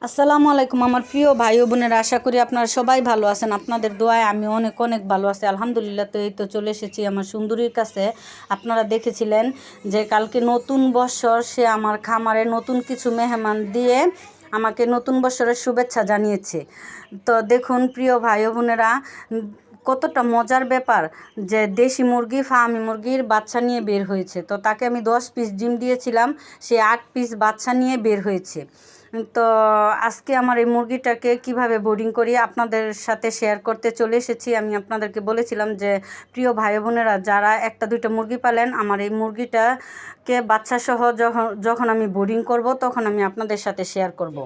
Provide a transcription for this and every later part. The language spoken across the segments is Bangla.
আসসালামু আলাইকুম আমার প্রিয় ভাই ও বোনেরা, আশা করি আপনারা সবাই ভালো আছেন। আপনাদের দোয়ায় আমি অনেক অনেক ভালো আছি আলহামদুলিল্লাহ। তো এই তো চলে এসেছি আমার সুন্দরীর কাছে। আপনারা দেখেছিলেন যে কালকে নতুন বৎসর, সে আমার খামারে নতুন কিছু মেহমান দিয়ে আমাকে নতুন বৎসরের শুভেচ্ছা জানিয়েছে। তো দেখুন প্রিয় ভাই ও বোনেরা, কতটা মজার ব্যাপার যে দেশি মুরগি ফার্মি মুরগির বাচ্চা নিয়ে বের হয়েছে। তো তাকে আমি 10 পিস ডিম দিয়েছিলাম, সে 8 পিস বাচ্চা নিয়ে বের হয়েছে। তো আজকে আমার এই মুরগিটাকে কিভাবে বোর্ডিং করি আপনাদের সাথে শেয়ার করতে চলে এসেছি। আমি আপনাদেরকে বলেছিলাম যে প্রিয় ভাই বোনেরা, যারা একটা দুইটা মুরগি পালেন, আমার এই মুরগিটাকে বাচ্চা সহ যখন আমি বোর্ডিং করব তখন আমি আপনাদের সাথে শেয়ার করব।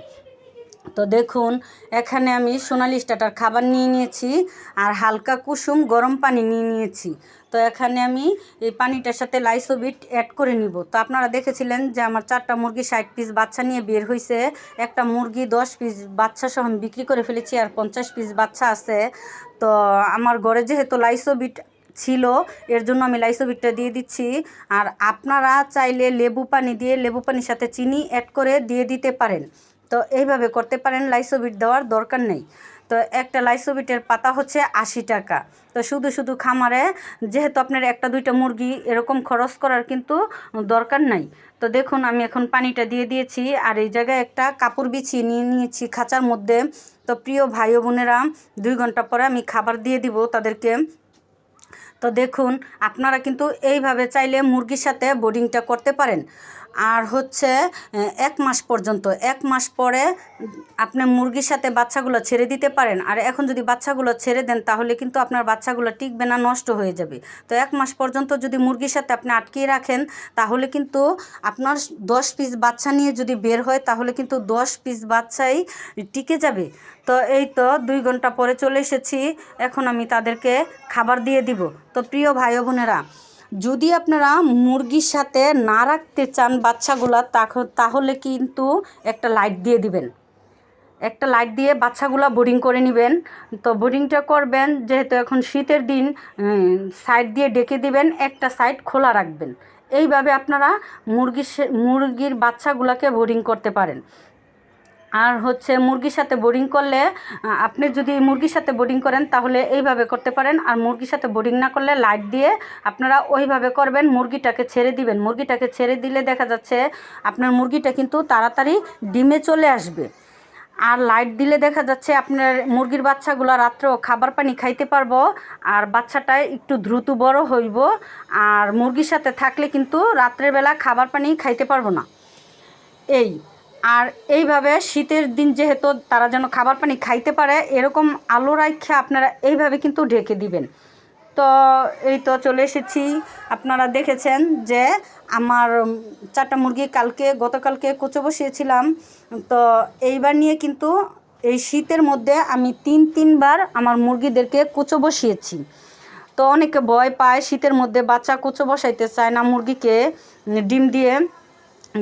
তো দেখুন, এখানে আমি সোনালি স্টার্টার খাবার নিয়ে নিয়েছি আর হালকা কুসুম গরম পানি নিয়ে নিয়েছি। তো এখানে আমি এই পানিটার সাথে লাইসোবিট অ্যাড করে নিব। তো আপনারা দেখেছিলেন যে আমার 4টা মুরগি 60 পিস বাচ্চা নিয়ে বের হয়েছে। একটা মুরগি 10 পিস বাচ্চা সহ আমি বিক্রি করে ফেলেছি, আর 50 পিস বাচ্চা আছে। তো আমার ঘরে যেহেতু লাইসোবিট ছিল, এর জন্য আমি লাইসোবিটটা দিয়ে দিচ্ছি। আর আপনারা চাইলে লেবু পানি দিয়ে, লেবু পানির সাথে চিনি অ্যাড করে দিয়ে দিতে পারেন। তো এইভাবে করতে পারেন, লাইসোবিট দেওয়ার দরকার নেই। তো একটা লাইসোবিটের পাতা হচ্ছে 80 টাকা। তো শুধু শুধু খামারে যেহেতু আপনার একটা দুইটা মুরগি, এরকম খরচ করার কিন্তু দরকার নাই। তো দেখুন, আমি এখন পানিটা দিয়ে দিয়েছি আর এই জায়গায় একটা কাপড় বিছিয়ে নিয়ে নিয়েছি খাঁচার মধ্যে। তো প্রিয় ভাই ও বোনেরা, 2 ঘন্টা পরে আমি খাবার দিয়ে দিব তাদেরকে। তো দেখুন, আপনারা কিন্তু এইভাবে চাইলে মুরগির সাথে বোর্ডিংটা করতে পারেন। আর হচ্ছে 1 মাস পর্যন্ত, 1 মাস পরে আপনি মুরগির সাথে বাচ্চাগুলো ছেড়ে দিতে পারেন। আর এখন যদি বাচ্চাগুলো ছেড়ে দেন তাহলে কিন্তু আপনার বাচ্চাগুলো টিকবে না, নষ্ট হয়ে যাবে। তো 1 মাস পর্যন্ত যদি মুরগির সাথে আপনি আটকিয়ে রাখেন তাহলে কিন্তু আপনার 10 পিস বাচ্চা নিয়ে যদি বের হয় তাহলে কিন্তু 10 পিস বাচ্চাই টিকে যাবে। তো এই তো 2 ঘন্টা পরে চলে এসেছি, এখন আমি তাদেরকে খাবার দিয়ে দিব। তো প্রিয় ভাই ও বোনেরা, যদি আপনারা মুরগির সাথে না রাখতে চান বাচ্চাগুলা, তাহলে কিন্তু একটা লাইট দিয়ে দিবেন, একটা লাইট দিয়ে বাচ্চাগুলা বোর্ডিং করে নেবেন। তো বোর্ডিংটা করবেন যেহেতু এখন শীতের দিন, সাইড দিয়ে ডেকে দিবেন, একটা সাইড খোলা রাখবেন। এইভাবে আপনারা মুরগির বাচ্চাগুলোকে বোর্ডিং করতে পারেন। আর হচ্ছে মুরগির সাথে বোর্ডিং করলে, আপনি যদি মুরগির সাথে বোর্ডিং করেন তাহলে এইভাবে করতে পারেন। আর মুরগির সাথে বোর্ডিং না করলে লাইট দিয়ে আপনারা ওইভাবে করবেন, মুরগিটাকে ছেড়ে দিবেন। মুরগিটাকে ছেড়ে দিলে দেখা যাচ্ছে আপনার মুরগিটা কিন্তু তাড়াতাড়ি ডিমে চলে আসবে। আর লাইট দিলে দেখা যাচ্ছে আপনার মুরগির বাচ্চাগুলো রাত্রেও খাবার পানি খাইতে পারবো, আর বাচ্চাটা একটু দ্রুত বড় হইব। আর মুরগির সাথে থাকলে কিন্তু রাত্রেবেলা খাবার পানি খাইতে পারবো না। আর এইভাবে শীতের দিন যেহেতু তারা যেন খাবার পানি খাইতে পারে, এরকম আলো রাখা আপনারা এইভাবে কিন্তু ঢেকে দিবেন। তো এই তো চলে এসেছি। আপনারা দেখেছেন যে আমার 4টা মুরগি গতকালকে কুচো বসিয়েছিলাম। তো এইবার নিয়ে কিন্তু এই শীতের মধ্যে আমি 3বার আমার মুরগিদেরকে কুচো বসিয়েছি। তো অনেকে ভয় পায়, শীতের মধ্যে বাচ্চা কুচো বসাইতে চায় না মুরগিকে ডিম দিয়ে।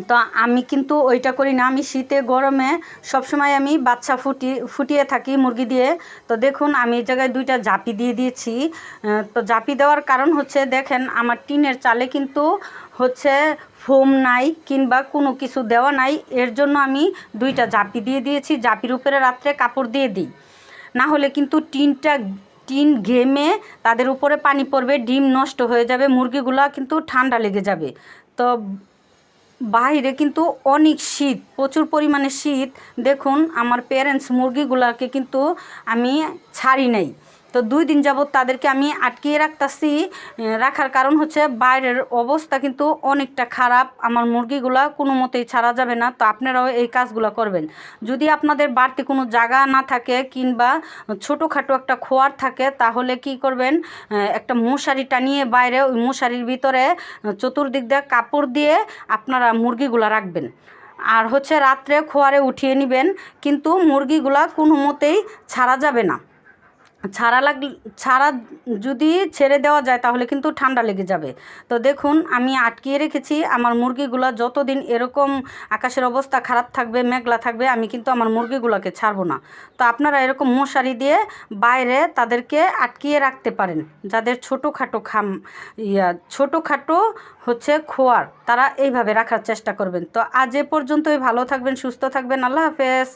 তো আমি কিন্তু ওইটা করি না, আমি শীতে গরমে সবসময় আমি বাচ্চা ফুটিয়ে থাকি মুরগি দিয়ে। তো দেখুন, আমি এই জায়গায় 2টা জাপি দিয়ে দিয়েছি। তো জাপি দেওয়ার কারণ হচ্ছে, দেখেন আমার টিনের চালে কিন্তু হচ্ছে ফোম নাই কিংবা কোনো কিছু দেওয়া নাই, এর জন্য আমি 2টা জাপি দিয়ে দিয়েছি। জাপির উপরে রাত্রে কাপড় দিয়ে দিই, না হলে কিন্তু টিন ঘেমে তাদের উপরে পানি পড়বে, ডিম নষ্ট হয়ে যাবে, মুরগিগুলো কিন্তু ঠান্ডা লেগে যাবে। তো বাইরে কিন্তু অনেক শীত, প্রচুর পরিমাণে শীত। দেখুন, আমার প্যারেন্টস মুরগিগুলোকে কিন্তু আমি ছাড়ি নাই। তো 2 দিন যাবত তাদেরকে আমি আটকিয়ে রাখার কারণ হচ্ছে বাইরের অবস্থা কিন্তু অনেকটা খারাপ। আমার মুরগিগুলা কোনো মতেই ছাড়া যাবে না। তো আপনারাও এই কাজগুলো করবেন। যদি আপনাদের বাড়তি কোনো জায়গা না থাকে কিংবা ছোটোখাটো একটা খোয়ার থাকে, তাহলে কি করবেন, একটা মশারি টানিয়ে বাইরে ওই মশারির ভিতরে চতুর্দিক দিয়ে কাপড় দিয়ে আপনারা মুরগিগুলা রাখবেন। আর হচ্ছে রাত্রে খোয়ারে উঠিয়ে নেবেন, কিন্তু মুরগিগুলা কোনো মতেই ছাড়া যাবে না। ছাড়া যদি ছেড়ে দেওয়া যায় তাহলে কিন্তু ঠান্ডা লেগে যাবে। তো দেখুন, আমি আটকিয়ে রেখেছি আমার মুরগিগুলা। যতদিন এরকম আকাশের অবস্থা খারাপ থাকবে, মেঘলা থাকবে, আমি কিন্তু আমার মুরগিগুলোকে ছাড়বো না। তো আপনারা এরকম মশারি দিয়ে বাইরে তাদেরকে আটকিয়ে রাখতে পারেন। যাদের ছোটোখাটো হচ্ছে খোয়ার, তারা এইভাবে রাখার চেষ্টা করবেন। তো আজ এ পর্যন্তই, ভালো থাকবেন, সুস্থ থাকবেন, আল্লাহ হাফেজ।